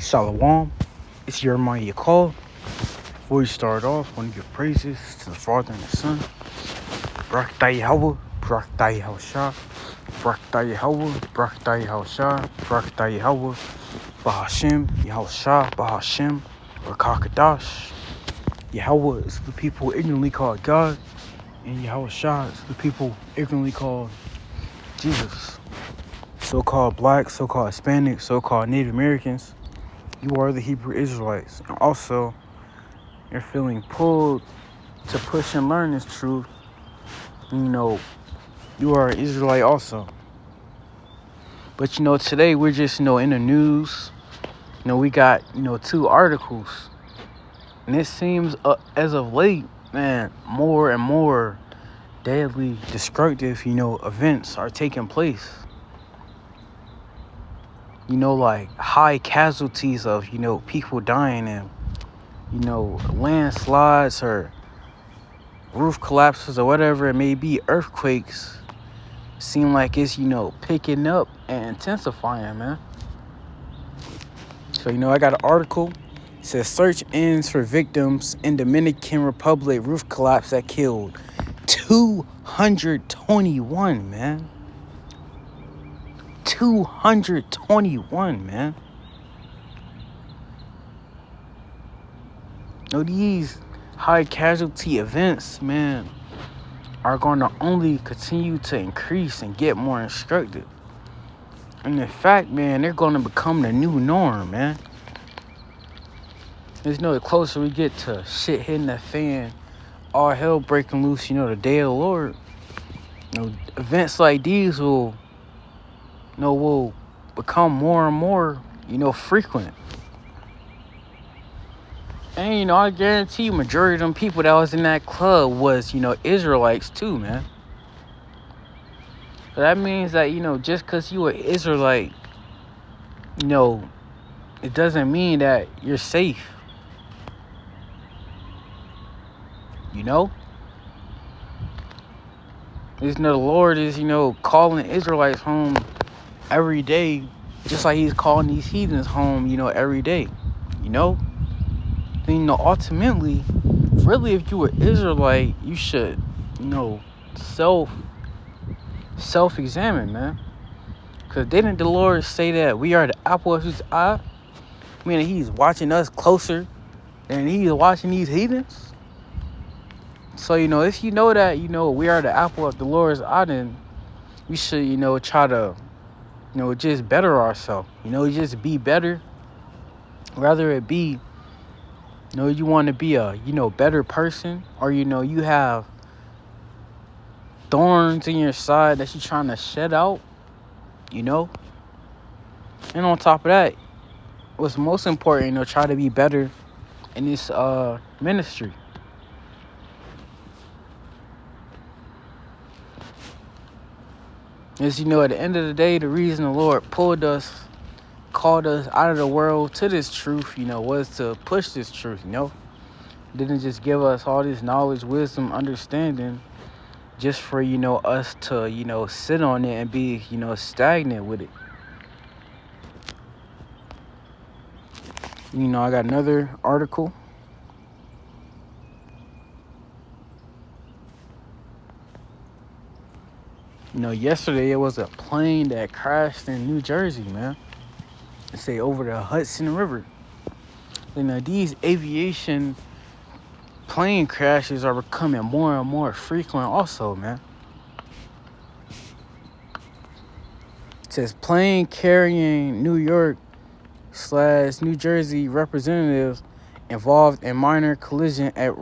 Shalom. It's your Maya call. Before we start off, I want to give praises to the Father and the Son. Barak Yahweh, Barak Yahweh, Barak Yahweh, Barak Yahweh, Barak Yahweh, Bahashem, Yahweh, Bahashem, Rakakadash. Yahweh is the people ignorantly called God, and Yahweh is the people ignorantly called Jesus. So-called black, so-called Hispanic, so-called Native Americans, you are the Hebrew Israelites. And also, you're feeling pulled to push and learn this truth. You are an Israelite also. But, today we're just, in the news. We got, 2 articles. And it seems as of late, man, more and more deadly, destructive, events are taking place. Like high casualties of, people dying and, landslides or roof collapses or whatever it may be, earthquakes seem like it's, picking up and intensifying, man. So, I got an article. It says search ends for victims in Dominican Republic roof collapse that killed 221, man. 221, man. These high casualty events, man, are going to only continue to increase and get more instructive. And in fact, man, they're going to become the new norm, man. The closer we get to shit hitting the fan, all hell breaking loose, the day of the Lord, events like these will become more and more, frequent. And, I guarantee you majority of them people that was in that club was, Israelites too, man. So that means that, just because you an Israelite, it doesn't mean that you're safe. The Lord is, calling Israelites home every day, just like he's calling these heathens home, every day, Then, ultimately, really, if you were Israelite, you should, self-examine, man. Because didn't the Lord say that we are the apple of his eye? Meaning he's watching us closer than he's watching these heathens? So, if you know that, we are the apple of the Lord's eye, then we should, try to, just better ourselves. Just be better. Rather it be, you want to be a, better person, or, you have thorns in your side that you're trying to shed out, And on top of that, what's most important, try to be better in this ministry. As at the end of the day, the reason the Lord called us out of the world to this truth, was to push this truth, Didn't just give us all this knowledge, wisdom, understanding, just for, us to, sit on it and be, stagnant with it. I got another article. Yesterday it was a plane that crashed in New Jersey, man. They say over the Hudson River. These aviation plane crashes are becoming more and more frequent also, man. It says plane carrying New York/New Jersey representatives involved in minor collision at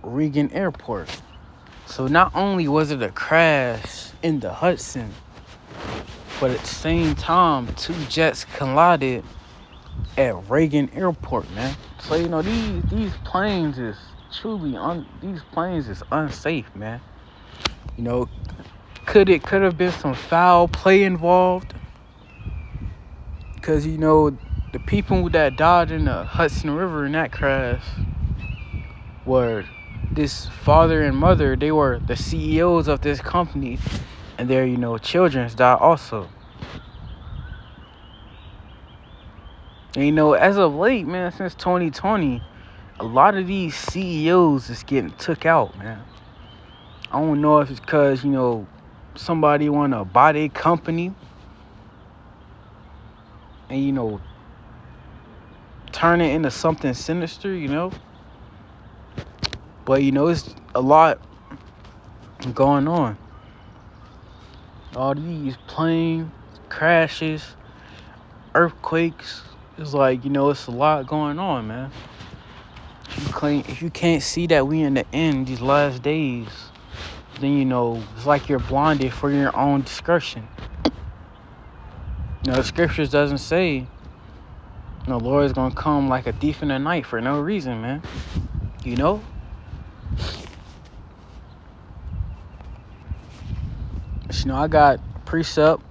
Reagan Airport. So not only was it a crash in the Hudson, but at the same time, 2 jets collided at Reagan Airport, man. So, these planes is truly, these planes is unsafe, man. Could have been some foul play involved? Because, the people that died in the Hudson River in that crash were this father and mother. They were the CEOs of this company, and their, children died also. And, as of late, man, since 2020, a lot of these CEOs is getting took out, man. I don't know if it's because, somebody want to buy their company and, turn it into something sinister. But, it's a lot going on. All these plane crashes, earthquakes. It's like, it's a lot going on, man. If you can't see that we in the end, these last days, then, it's like you're blinded for your own discretion. The scriptures doesn't say the Lord is going to come like a thief in the night for no reason, man. I got precept.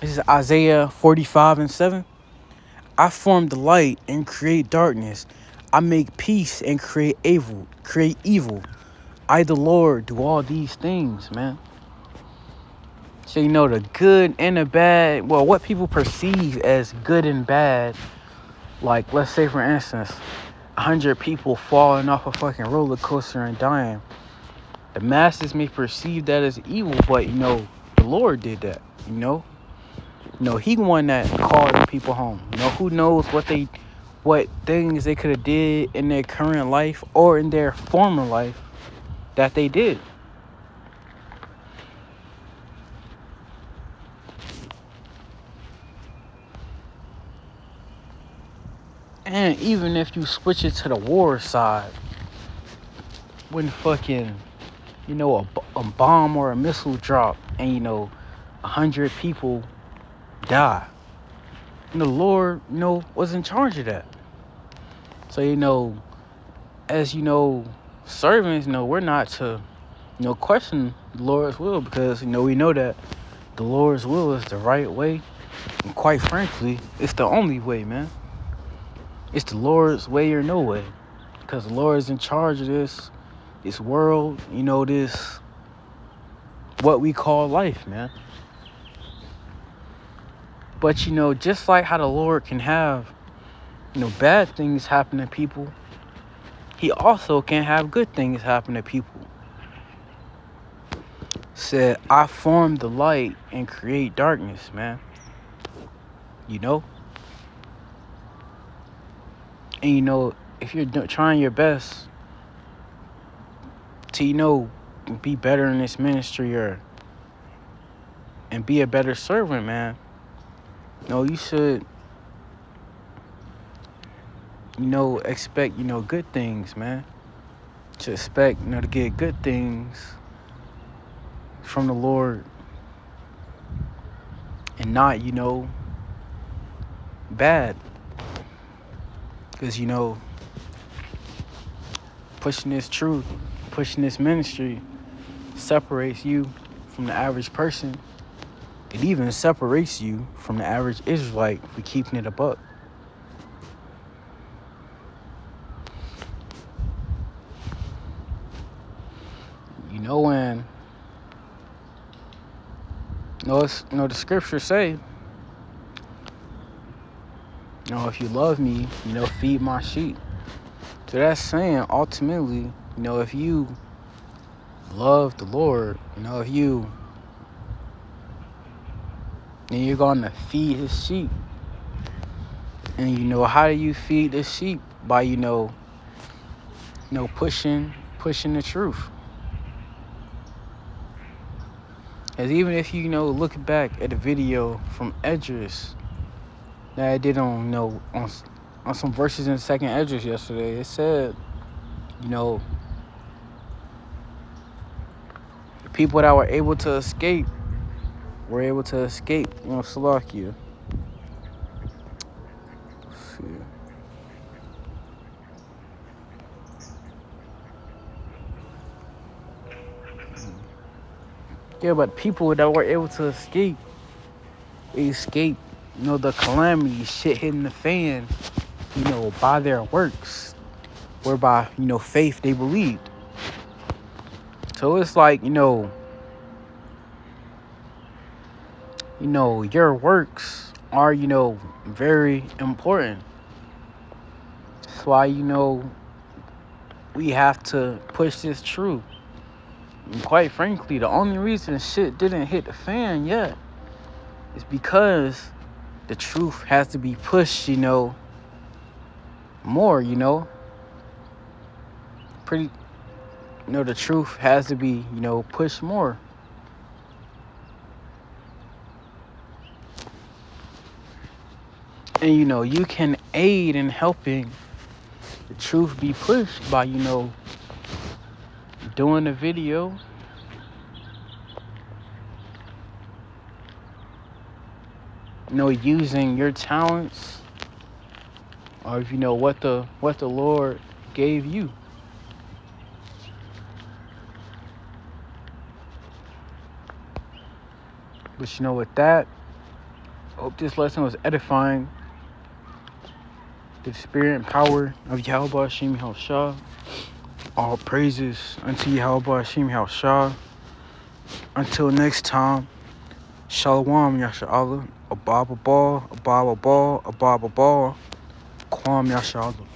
This is Isaiah 45:7. I form the light and create darkness. I make peace and create evil. I, the Lord, do all these things, man. So, the good and the bad, well, what people perceive as good and bad, like, let's say, for instance, 100 people falling off a fucking roller coaster and dying. The masses may perceive that as evil, but, the Lord did that, He one that called the people home. Who knows what things they could have did in their current life or in their former life that they did. And even if you switch it to the war side, when fucking, a bomb or a missile drop and, 100 people die, the Lord, was in charge of that. So, as, servants, we're not to, question the Lord's will because, we know that the Lord's will is the right way. And quite frankly, it's the only way, man. It's the Lord's way or no way. Because the Lord is in charge of this world, this, what we call life, man. But, just like how the Lord can have, bad things happen to people, He also can have good things happen to people. Said, I form the light and create darkness, man. And, if you're trying your best to, be better in this ministry and be a better servant, man, you should, expect, good things, man. To expect, to get good things from the Lord and not, bad. Because, pushing this truth, pushing this ministry separates you from the average person. It even separates you from the average Israelite for keeping it a buck. When the scriptures say, if you love me, feed my sheep. So that's saying ultimately, if you love the Lord, then you're gonna feed His sheep. And how do you feed the sheep? By pushing the truth. As even if look back at the video from Edris that I did on some verses in second Edris yesterday, it said, the people that were able to escape Salakia. Yeah, but people that were able to escape, the calamity, shit hitting the fan, by their works, whereby, faith they believed. So it's like, your works are, very important. That's why, we have to push this truth. And quite frankly, the only reason shit didn't hit the fan yet is because the truth has to be pushed, more, pretty, the truth has to be, pushed more. And, you can aid in helping the truth be pushed by, doing a video, using your talents, or if what the Lord gave you. But with that, I hope this lesson was edifying. The spirit and power of Yahweh Hashem Yahushua. All praises unto Yahweh Hashem Yahushua. Until next time, Shalom Yasha'Allah. Abba Abba, Abba Abba, Abba Abba, Kwam Yasha'Allah.